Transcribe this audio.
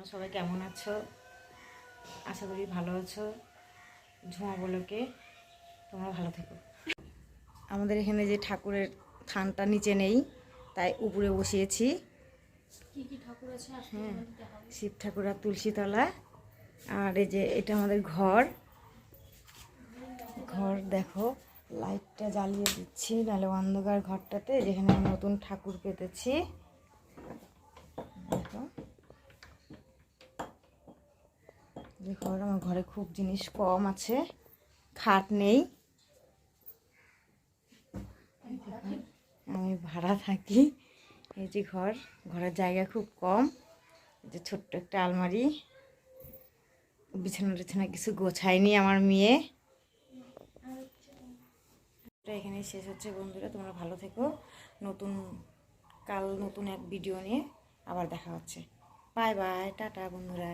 সবাই কেমন আছো? আশা করি ভালো আছো। ঝুমা বলোকে তোমরা ভালো থেকো। আমাদের এখানে যে ঠাকুরের থানটা নিচে নেই, তাই উপরে বসিয়েছি। কি কি ঠাকুর আছে? হ্যাঁ, শিব ঠাকুর আর তুলসীতলা। আর এই যে এটা আমাদের ঘর। ঘর দেখো, লাইটটা জ্বালিয়ে দিচ্ছি, নাহলে অন্ধকার ঘরটাতে, যেখানে আমি নতুন ঠাকুর পেতেছি। দেখো, যে ঘর, আমার ঘরে খুব জিনিস কম আছে, খাট নেই, আমি ভাড়া থাকি। এই যে ঘর, ঘরের জায়গা খুব কম। এই যে ছোট্ট একটা আলমারি, বিছানা টিছানা কিছু গোছায়নি আমার মেয়ে। এখানে শেষ হচ্ছে বন্ধুরা, তোমরা ভালো থেকো। কাল নতুন এক ভিডিও নিয়ে আবার দেখা হচ্ছে। বাই বাই, টাটা বন্ধুরা।